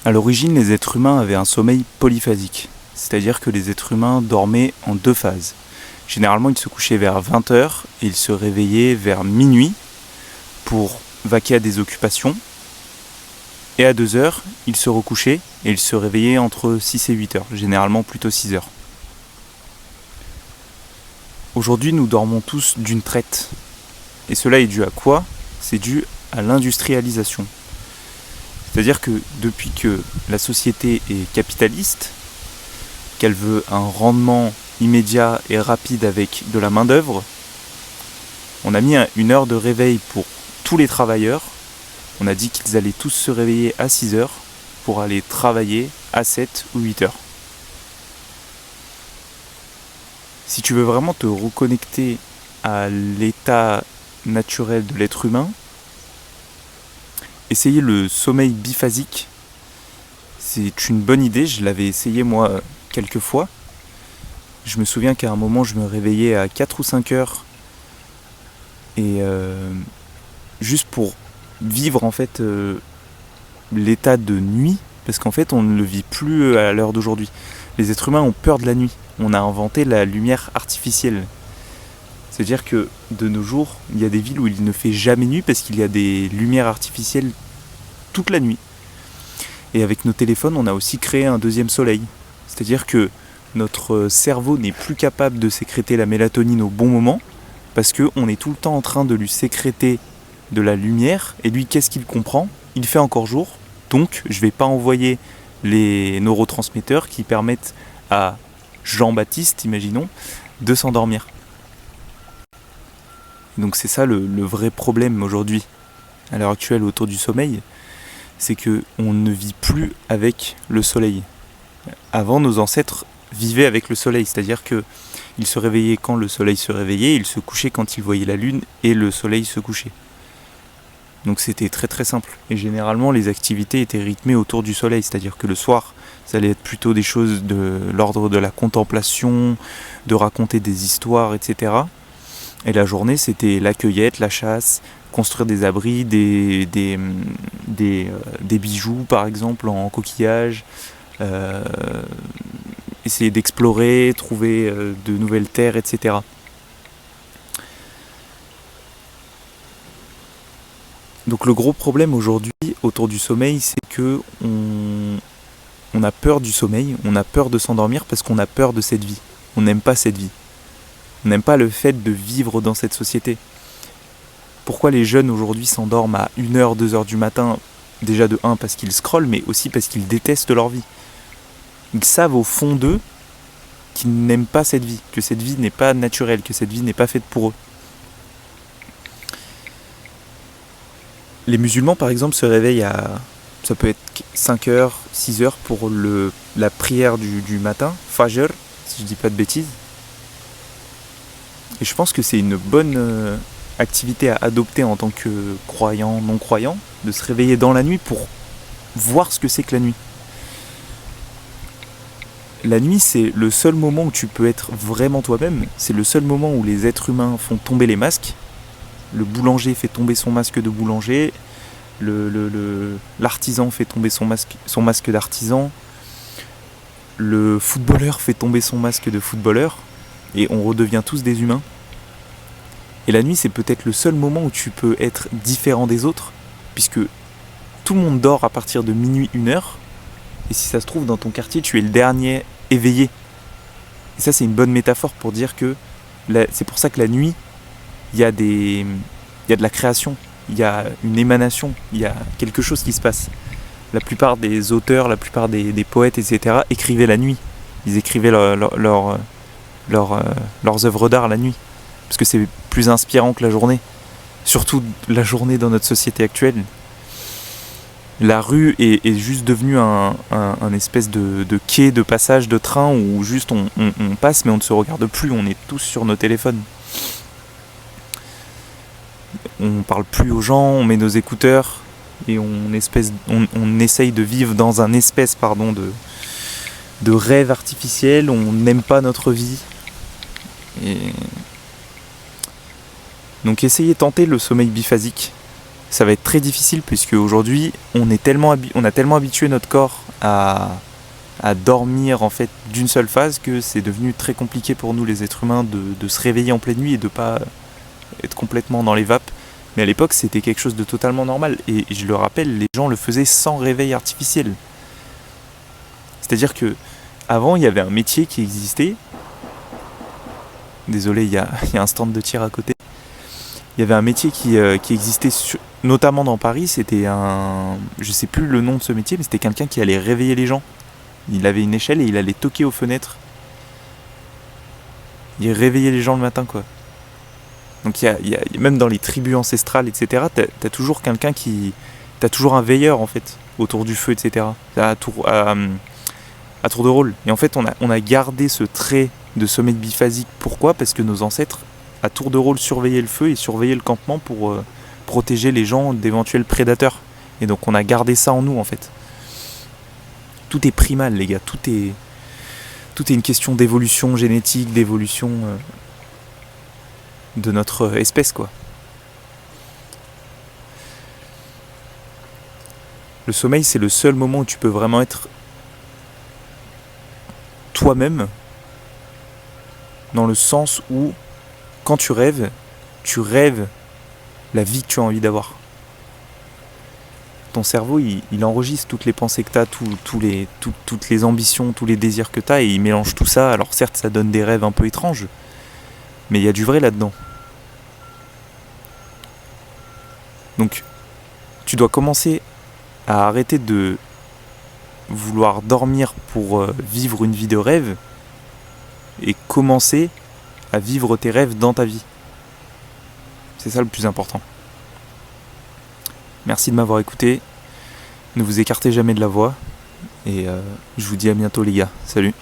À l'origine, les êtres humains avaient un sommeil polyphasique, c'est-à-dire que les êtres humains dormaient en 2 phases. Généralement, ils se couchaient vers 20h et ils se réveillaient vers minuit pour vaquer à des occupations. Et à 2h, ils se recouchaient et ils se réveillaient entre 6 et 8h, généralement plutôt 6h. Aujourd'hui, nous dormons tous d'une traite. Et cela est dû à quoi ? C'est dû à l'industrialisation. C'est-à-dire que depuis que la société est capitaliste, qu'elle veut un rendement immédiat et rapide avec de la main-d'œuvre, on a mis 1 heure de réveil pour tous les travailleurs. On a dit qu'ils allaient tous se réveiller à 6h pour aller travailler à 7 ou 8h. Si tu veux vraiment te reconnecter à l'état naturel de l'être humain, essayer le sommeil biphasique, c'est une bonne idée. Je l'avais essayé moi quelques fois. Je me souviens qu'à un moment je me réveillais à 4 ou 5 heures et juste pour vivre en fait l'état de nuit, parce qu'en fait on ne le vit plus à l'heure d'aujourd'hui. Les êtres humains ont peur de la nuit. On a inventé la lumière artificielle. C'est-à-dire que de nos jours, il y a des villes où il ne fait jamais nuit parce qu'il y a des lumières artificielles toute la nuit. Et avec nos téléphones, on a aussi créé un 2e soleil. C'est-à-dire que notre cerveau n'est plus capable de sécréter la mélatonine au bon moment parce qu'on est tout le temps en train de lui sécréter de la lumière. Et lui, qu'est-ce qu'il comprend ? Il fait encore jour, donc je ne vais pas envoyer les neurotransmetteurs qui permettent à Jean-Baptiste, imaginons, de s'endormir. Donc c'est ça le vrai problème aujourd'hui, à l'heure actuelle, autour du sommeil, c'est qu'on ne vit plus avec le soleil. Avant, nos ancêtres vivaient avec le soleil, c'est-à-dire qu'ils se réveillaient quand le soleil se réveillait, ils se couchaient quand ils voyaient la lune et le soleil se couchait. Donc c'était très très simple. Et généralement, les activités étaient rythmées autour du soleil, c'est-à-dire que le soir, ça allait être plutôt des choses de l'ordre de la contemplation, de raconter des histoires, etc. Et la journée, c'était la cueillette, la chasse, construire des abris, des bijoux, par exemple, en coquillage, essayer d'explorer, trouver de nouvelles terres, etc. Donc le gros problème aujourd'hui autour du sommeil, c'est que on a peur du sommeil, on a peur de s'endormir parce qu'on a peur de cette vie. On n'aime pas cette vie. On n'aime pas le fait de vivre dans cette société. Pourquoi les jeunes aujourd'hui s'endorment à 1h, 2h du matin ? Déjà de 1 parce qu'ils scrollent, mais aussi parce qu'ils détestent leur vie. Ils savent au fond d'eux qu'ils n'aiment pas cette vie, que cette vie n'est pas naturelle, que cette vie n'est pas faite pour eux. Les musulmans par exemple se réveillent ça peut être 5h, 6h pour la prière du matin, Fajr, si je dis pas de bêtises. Et je pense que c'est une bonne activité à adopter en tant que croyant, non-croyant, de se réveiller dans la nuit pour voir ce que c'est que la nuit. La nuit, c'est le seul moment où tu peux être vraiment toi-même. C'est le seul moment où les êtres humains font tomber les masques. Le boulanger fait tomber son masque de boulanger. L'artisan fait tomber son masque d'artisan. Le footballeur fait tomber son masque de footballeur. Et on redevient tous des humains. Et la nuit, c'est peut-être le seul moment où tu peux être différent des autres, puisque tout le monde dort à partir de minuit, 1h, et si ça se trouve, dans ton quartier, tu es le dernier éveillé. Et ça, c'est une bonne métaphore pour dire que c'est pour ça que la nuit, il y a de la création, il y a une émanation, il y a quelque chose qui se passe. La plupart des auteurs, la plupart des poètes, etc., écrivaient la nuit. Ils écrivaient leurs œuvres d'art la nuit, parce que c'est plus inspirant que la journée, surtout la journée dans notre société actuelle. La rue est juste devenue un espèce de quai de passage de train où juste on passe mais on ne se regarde plus, on est tous sur nos téléphones. On parle plus aux gens, on met nos écouteurs et on essaye de vivre dans un espèce de rêve artificiel, on n'aime pas notre vie. Et donc essayez de tenter le sommeil biphasique. ça va être très difficile puisque aujourd'hui on a tellement habitué notre corps à dormir en fait d'une seule phase que c'est devenu très compliqué pour nous les êtres humains de se réveiller en pleine nuit et de pas être complètement dans les vapes. Mais à l'époque c'était quelque chose de totalement normal et je le rappelle, les gens le faisaient sans réveil artificiel. C'est-à-dire que avant il y avait un métier qui existait. Désolé, il y a un stand de tir à côté. Il y avait un métier qui existait notamment dans Paris, c'était je sais plus le nom de ce métier, mais c'était quelqu'un qui allait réveiller les gens. Il avait une échelle et il allait toquer aux fenêtres. Il réveillait les gens le matin, quoi. Donc même dans les tribus ancestrales, etc., t'as toujours quelqu'un t'as toujours un veilleur, en fait, autour du feu, etc. À tour de rôle. Et en fait, on a gardé ce trait de sommeil biphasique. Pourquoi ? Parce que nos ancêtres, à tour de rôle, surveillaient le feu et surveillaient le campement pour protéger les gens d'éventuels prédateurs. Et donc on a gardé ça en nous, en fait. Tout est primal, les gars. Tout est une question d'évolution génétique, d'évolution de notre espèce, quoi. Le sommeil, c'est le seul moment où tu peux vraiment être toi-même, dans le sens où, quand tu rêves la vie que tu as envie d'avoir. Ton cerveau, il enregistre toutes les pensées que tu as, toutes les ambitions, tous les désirs que tu as, et il mélange tout ça. Alors certes, ça donne des rêves un peu étranges, mais il y a du vrai là-dedans. Donc, tu dois commencer à arrêter de vouloir dormir pour vivre une vie de rêve, et commencer à vivre tes rêves dans ta vie. C'est ça le plus important. Merci de m'avoir écouté. Ne vous écartez jamais de la voix. Et je vous dis à bientôt, les gars. Salut.